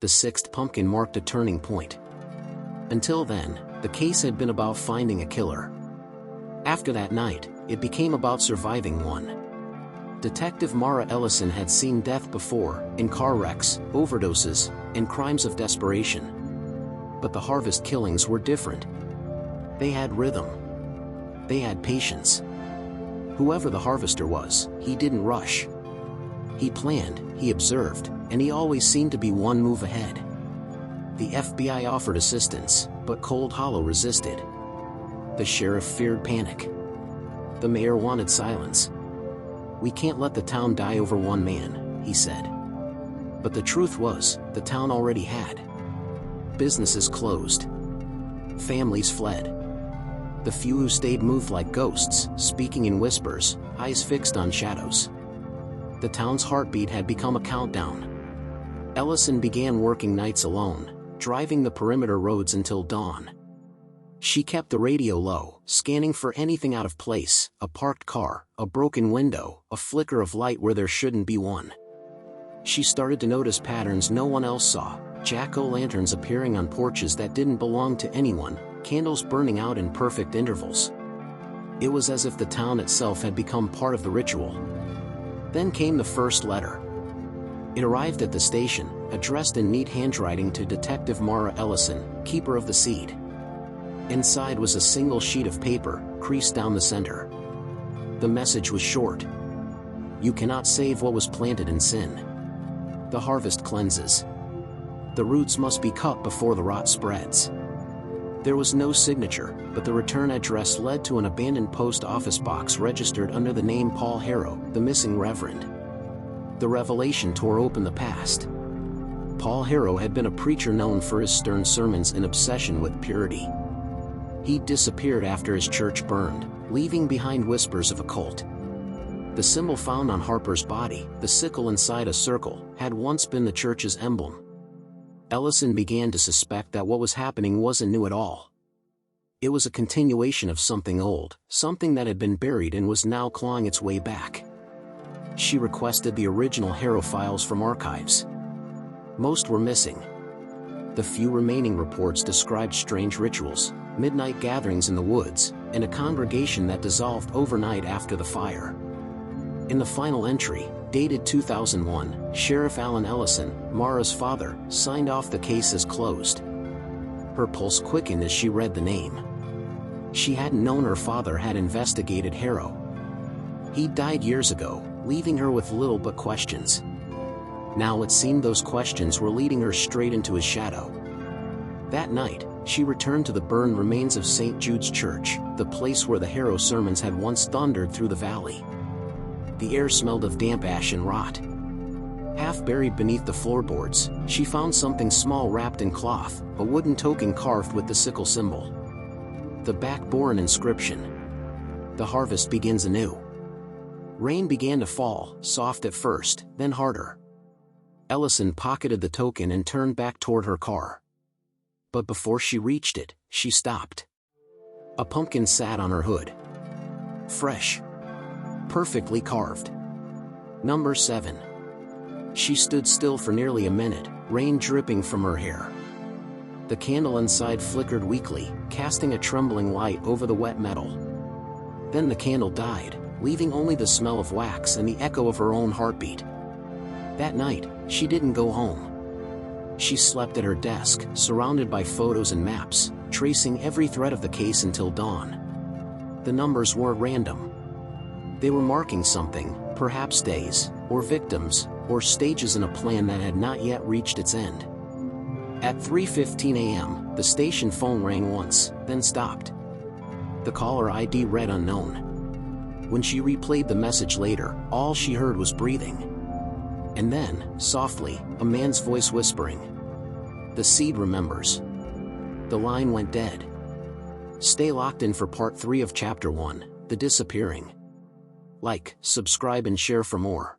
The sixth pumpkin marked a turning point. Until then, the case had been about finding a killer. After that night, it became about surviving one. Detective Mara Ellison had seen death before, in car wrecks, overdoses, and crimes of desperation. But the Harvest killings were different. They had rhythm. They had patience. Whoever the harvester was, he didn't rush. He planned, he observed, and he always seemed to be one move ahead. The FBI offered assistance, but Cold Hollow resisted. The sheriff feared panic. The mayor wanted silence. "We can't let the town die over one man," he said. But the truth was, the town already had. Businesses closed. Families fled. The few who stayed moved like ghosts, speaking in whispers, eyes fixed on shadows. The town's heartbeat had become a countdown. Ellison began working nights alone, driving the perimeter roads until dawn. She kept the radio low, scanning for anything out of place, a parked car, a broken window, a flicker of light where there shouldn't be one. She started to notice patterns no one else saw, jack-o'-lanterns appearing on porches that didn't belong to anyone, candles burning out in perfect intervals. It was as if the town itself had become part of the ritual. Then came the first letter. It arrived at the station, addressed in neat handwriting to Detective Mara Ellison, keeper of the seed. Inside was a single sheet of paper, creased down the center. The message was short. "You cannot save what was planted in sin. The harvest cleanses. The roots must be cut before the rot spreads." There was no signature, but the return address led to an abandoned post office box registered under the name Paul Harrow, the missing reverend. The revelation tore open the past. Paul Harrow had been a preacher known for his stern sermons and obsession with purity. He disappeared after his church burned, leaving behind whispers of a cult. The symbol found on Harper's body, the sickle inside a circle, had once been the church's emblem. Ellison began to suspect that what was happening wasn't new at all. It was a continuation of something old, something that had been buried and was now clawing its way back. She requested the original Harrow files from archives. Most were missing. The few remaining reports described strange rituals, midnight gatherings in the woods, and a congregation that dissolved overnight after the fire. In the final entry, dated 2001, Sheriff Alan Ellison, Mara's father, signed off the case as closed. Her pulse quickened as she read the name. She hadn't known her father had investigated Harrow. He died years ago, leaving her with little but questions. Now it seemed those questions were leading her straight into his shadow. That night, she returned to the burned remains of St. Jude's Church, the place where the Harrow sermons had once thundered through the valley. The air smelled of damp ash and rot. Half buried beneath the floorboards, she found something small wrapped in cloth, a wooden token carved with the sickle symbol. The back bore an inscription. "The harvest begins anew." Rain began to fall, soft at first, then harder. Ellison pocketed the token and turned back toward her car. But before she reached it, she stopped. A pumpkin sat on her hood. Fresh. Perfectly carved. Number 7. She stood still for nearly a minute, rain dripping from her hair. The candle inside flickered weakly, casting a trembling light over the wet metal. Then the candle died, leaving only the smell of wax and the echo of her own heartbeat. That night, she didn't go home. She slept at her desk, surrounded by photos and maps, tracing every thread of the case until dawn. The numbers weren't random. They were marking something, perhaps days, or victims, or stages in a plan that had not yet reached its end. At 3:15 a.m., the station phone rang once, then stopped. The caller ID read unknown. When she replayed the message later, all she heard was breathing. And then, softly, a man's voice whispering, "The seed remembers." The line went dead. Stay locked in for part 3 of Chapter 1, The Disappearing. Like, subscribe and share for more.